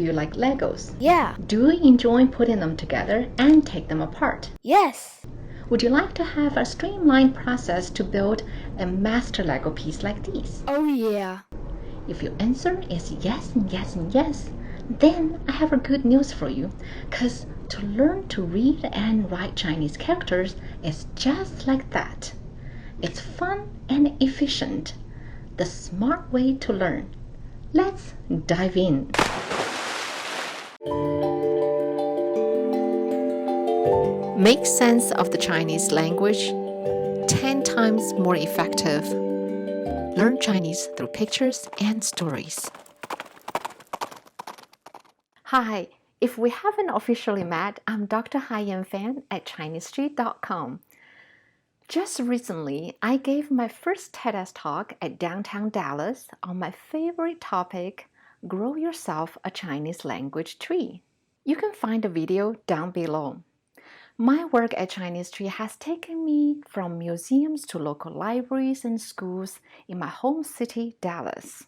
Do you like Legos? Yeah. Do you enjoy putting them together and take them apart? Yes. Would you like to have a streamlined process to build a master Lego piece like these? Oh yeah. If your answer is yes and yes and yes, then I have a good news for you, because to learn to read and write Chinese characters is just like that. It's fun and efficient. The smart way to learn. Let's dive in. Make sense of the Chinese language 10 times more effective. Learn Chinese through pictures and stories. Hi, if we haven't officially met, I'm Dr. Haiyan Fan at Chinestory.com. Just recently, I gave my first TEDx talk at downtown Dallas on my favorite topic, Grow Yourself a Chinese Language Tree. You can find the video down below. My work at Chinestory has taken me from museums to local libraries and schools in my home city, Dallas.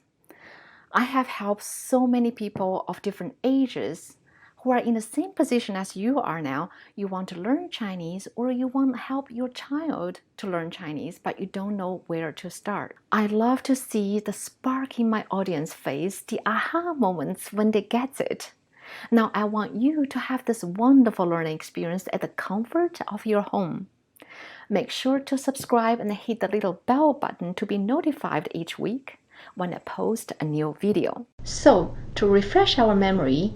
I have helped so many people of different ages who are in the same position as you are now. You want to learn Chinese, or you want to help your child to learn Chinese, but you don't know where to start. I love to see the spark in my audience face, the aha moments when they get it. Now I want you to have this wonderful learning experience at the comfort of your home. Make sure to subscribe and hit the little bell button to be notified each week when I post a new video. So, to refresh our memory,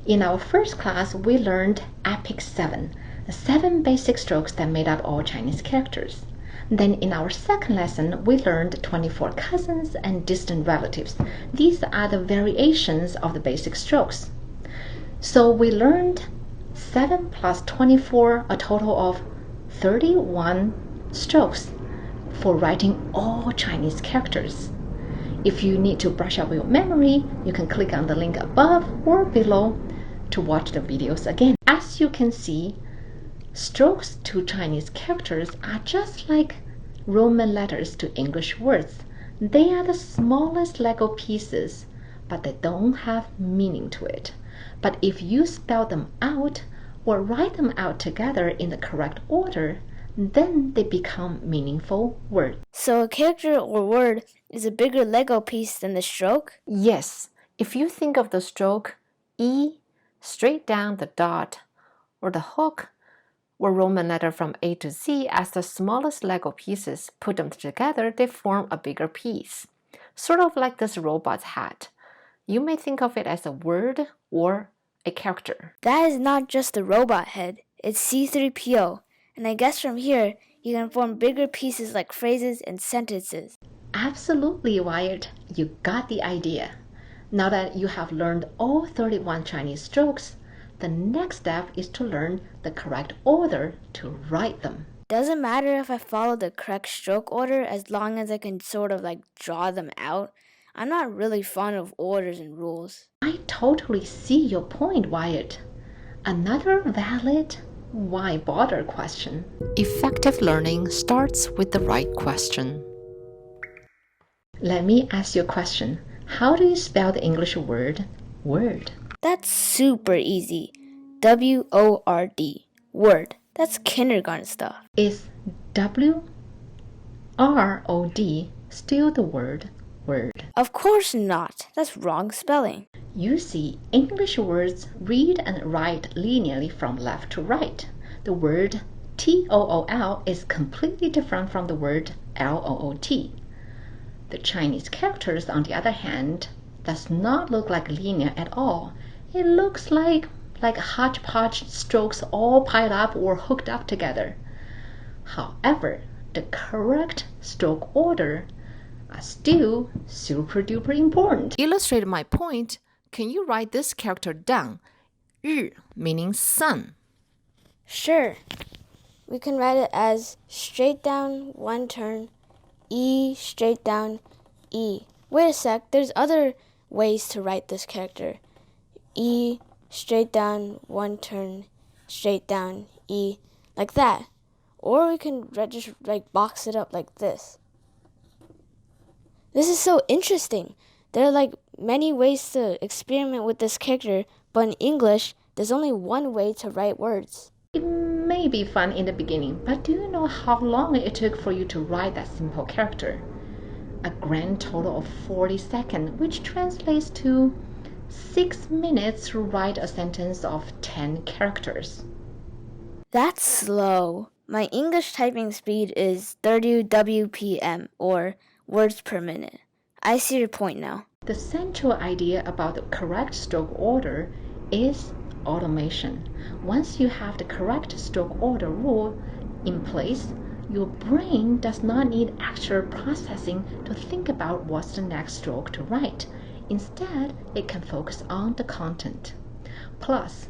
in our first class we learned Epic 7, the 7 basic strokes that made up all Chinese characters. Then in our second lesson, we learned 24 cousins and distant relatives. These are the variations of the basic strokes. So we learned 7 plus 24, a total of 31 strokes for writing all Chinese characters. If you need to brush up your memory, you can click on the link above or below to watch the videos again. As you can see, strokes to Chinese characters are just like Roman letters to English words. They are the smallest Lego pieces, but they don't have meaning to it. But if you spell them out or write them out together in the correct order, then they become meaningful words. So a character or word is a bigger Lego piece than the stroke? Yes, if you think of the stroke E straight down the dot, or the hook or Roman letter from A to Z as the smallest Lego pieces, put them together, they form a bigger piece. Sort of like this robot's hat. You may think of it as a word or a character. That is not just the robot head, it's C3PO. And I guess from here, you can form bigger pieces like phrases and sentences. Absolutely, Wyatt. You got the idea. Now that you have learned all 31 Chinese strokes, the next step is to learn the correct order to write them. Doesn't matter if I follow the correct stroke order as long as I can sort of like draw them out. I'm not really fond of orders and rules. I totally see your point, Wyatt. Another valid why bother question. Effective learning starts with the right question. Let me ask you a question. How do you spell the English word word? That's super easy. W-O-R-D. Word. That's kindergarten stuff. Is W-R-O-D still the word word? Of course not. That's wrong spelling. You see, English words read and write linearly from left to right. The word T-O-O-L is completely different from the word L-O-O-T. The Chinese characters, on the other hand, does not look like linear at all. It looks like hodgepodge strokes all piled up or hooked up together. However, the correct stroke order are still super duper important. To illustrate my point, can you write this character down? 日 meaning sun. Sure. We can write it as straight down, one turn, E, straight down, E. Wait a sec, there's other ways to write this character. E, straight down, one turn, straight down, E, like that. Or we can just like box it up like this. This is so interesting. There are like many ways to experiment with this character, but in English, there's only one way to write words. It may be fun in the beginning, but do you know how long it took for you to write that simple character? A grand total of 40 seconds, which translates to 6 minutes to write a sentence of 10 characters. That's slow. My English typing speed is 30 WPM, or words per minute. I see your point now. The central idea about the correct stroke order is automation. Once you have the correct stroke order rule in place, your brain does not need extra processing to think about what's the next stroke to write. Instead, it can focus on the content. Plus,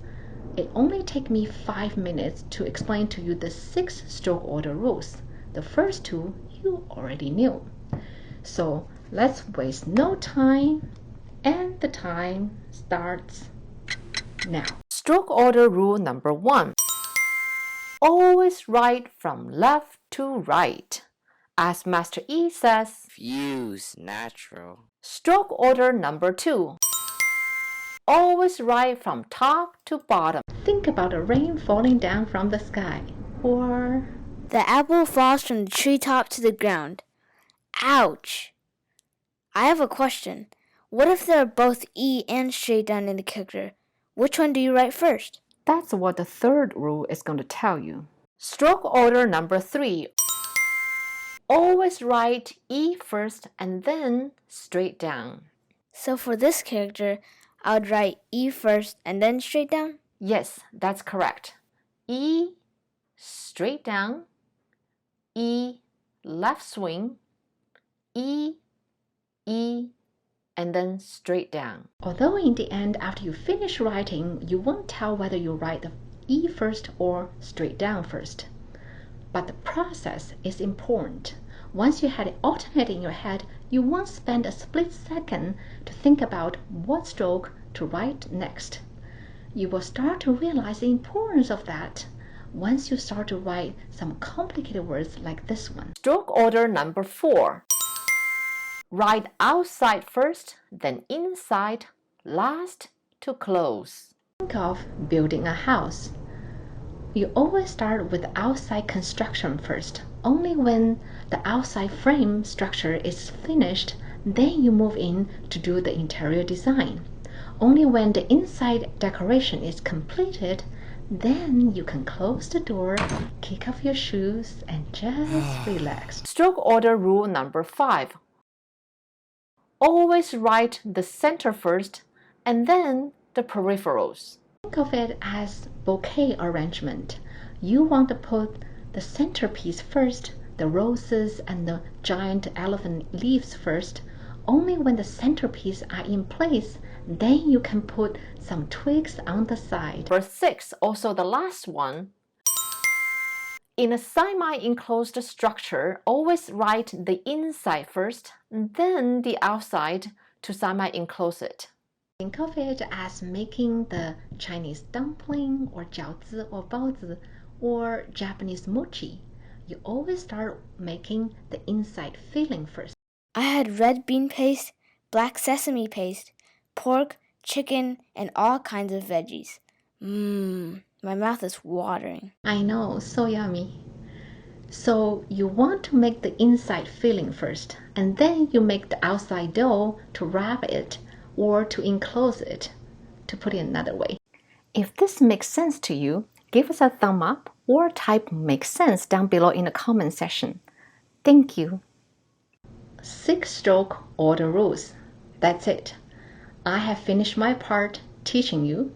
it only takes me 5 minutes to explain to you the 6 stroke order rules. The first 2 you already knew. So let's waste no time, and the time starts now. Stroke order rule number 1. Always write from left to right. As Master E says, fuse natural. Stroke order number 2. Always write from top to bottom. Think about the rain falling down from the sky. Or the apple falls from the treetop to the ground. Ouch! I have a question. What if there are both E and straight down in the character? Which one do you write first? That's what the third rule is going to tell you. Stroke order number 3. Always write E first and then straight down. So for this character, I would write E first and then straight down? Yes, that's correct. E, straight down. E, left swing. E, and then straight down. Although in the end, after you finish writing, you won't tell whether you write the E first or straight down first. But the process is important. Once you had it alternate in your head, you won't spend a split second to think about what stroke to write next. You will start to realize the importance of that once you start to write some complicated words like this one. Stroke order number 4. Write outside first, then inside, last to close. Think of building a house. You always start with outside construction first. Only when the outside frame structure is finished, then you move in to do the interior design. Only when the inside decoration is completed, then you can close the door, kick off your shoes, and just relax. Stroke order rule number 5. Always write the center first and then the peripherals. Think of it as bouquet arrangement. You want to put the centerpiece first, the roses and the giant elephant leaves first. Only when the centerpiece are in place, then you can put some twigs on the side. Number 6, also the last one. In a semi-enclosed structure, always write the inside first, then the outside to semi-enclose it. Think of it as making the Chinese dumpling or 饺子 or 包子 or Japanese mochi. You always start making the inside filling first. I had red bean paste, black sesame paste, pork, chicken, and all kinds of veggies. My mouth is watering. I know, so yummy. So you want to make the inside filling first, and then you make the outside dough to wrap it or to enclose it, to put it another way. If this makes sense to you, give us a thumb up or type "makes sense" down below in the comment section. Thank you. 6-stroke order rules. That's it. I have finished my part teaching you.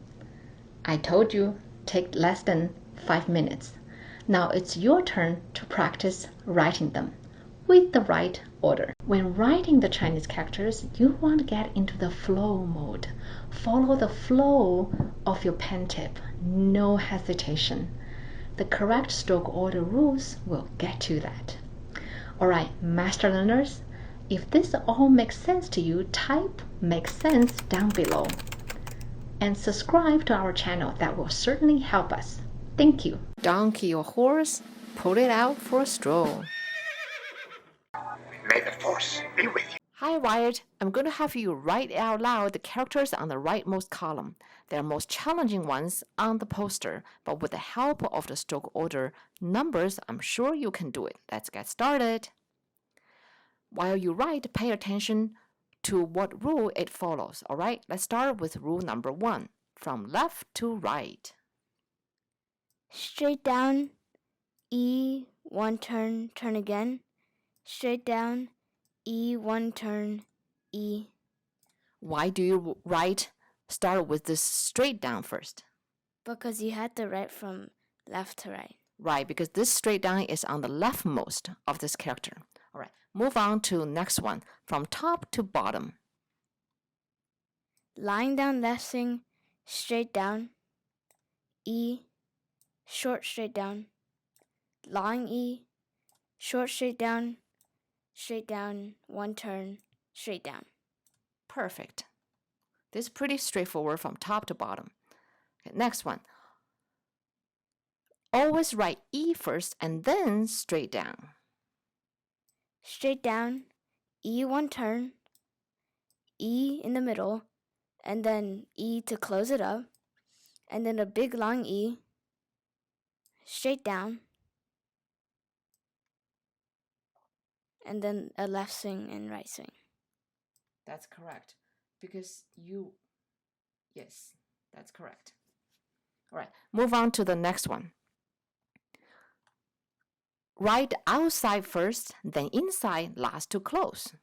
I told you take less than 5 minutes. Now it's your turn to practice writing them with the right order. When writing the Chinese characters, you want to get into the flow mode. Follow the flow of your pen tip, no hesitation. The correct stroke order rules will get you that. Alright, master learners, if this all makes sense to you, type "makes sense" down below. And subscribe to our channel. That will certainly help us. Thank you. Donkey or horse, pull it out for a stroll. May the force be with you. Hi Alright, Wyatt, I'm going to have you write out loud the characters on the rightmost column. They are most challenging ones on the poster, but with the help of the stroke order numbers, I'm sure you can do it. Let's get started. While you write, pay attention to what rule it follows. Alright, let's start with rule number 1, from left to right. Straight down, E, one turn, turn again. Straight down, E, one turn, E. Why do you start with this straight down first? Because you had to write from left to right. Right, because this straight down is on the leftmost of this character. All right, move on to next one, from top to bottom. Lying down, left swing, straight down, E, short straight down. Long E, short straight down, one turn, straight down. Perfect. This is pretty straightforward from top to bottom. Okay, next one. Always write E first and then straight down. Straight down, E, one turn, E in the middle, and then E to close it up, and then a big long E, straight down, and then a left swing and right swing. That's correct. Yes, that's correct. All right, move on to the next one. Write outside first, then inside, last to close.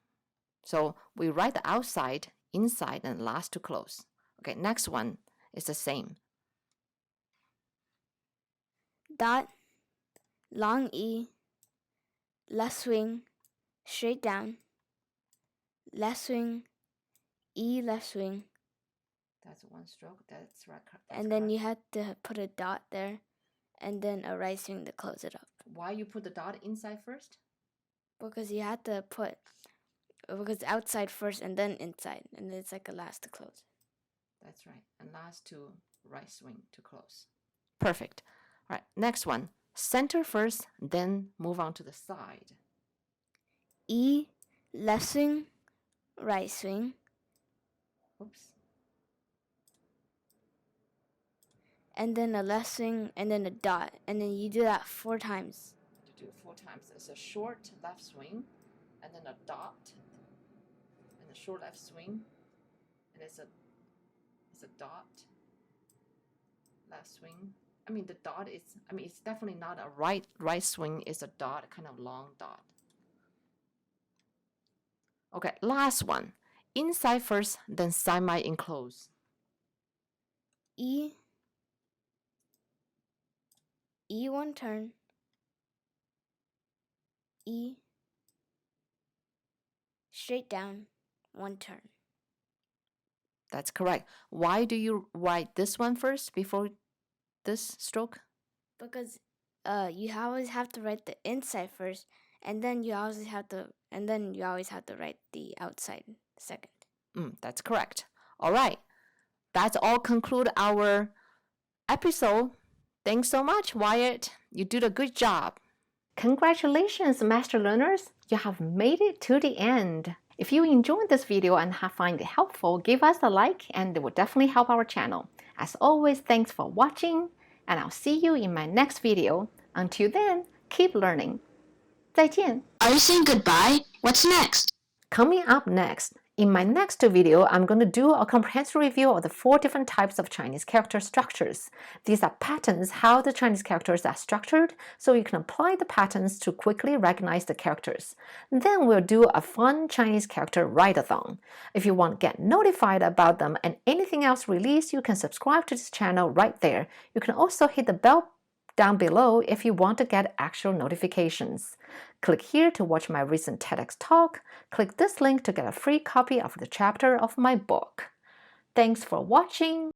So we write the outside, inside, and last to close. Okay, next one is the same. Dot, long E, left swing, straight down, left swing, E, left swing. That's one stroke. That's right. And then you had to put a dot there, and then a right swing to close it up. Why you put the dot inside first? Because you had to because outside first and then inside, and it's like a last to close. That's right. And last to right swing to close. Perfect. All right, next one. Center first, then move on to the side. E, left swing, right swing. Oops. And then a left swing, and then a dot, and then you do that 4 times. You do it 4 times. It's a short left swing, and then a dot, and a short left swing, and it's a dot, left swing. The dot is, it's definitely not a right swing. It's a dot, kind of long dot. Okay, last one. Inside first, then semi-enclose. E, one turn, E, straight down, one turn. That's correct. Why do you write this one first before this stroke? Because you always have to write the inside first, and then you always have to write the outside second. That's correct. All right. That's all conclude our episode. Thanks so much, Wyatt. You did a good job. Congratulations, master learners. You have made it to the end. If you enjoyed this video and have found it helpful, give us a like and it will definitely help our channel. As always, thanks for watching and I'll see you in my next video. Until then, keep learning. 再见. Are you saying goodbye? What's next? Coming up next, in my next video, I'm going to do a comprehensive review of the 4 different types of Chinese character structures. These are patterns, how the Chinese characters are structured, so you can apply the patterns to quickly recognize the characters. Then we'll do a fun Chinese character write-a-thon. If you want to get notified about them and anything else released, you can subscribe to this channel right there. You can also hit the bell down below if you want to get actual notifications. Click here to watch my recent TEDx talk. Click this link to get a free copy of the chapter of my book. Thanks for watching.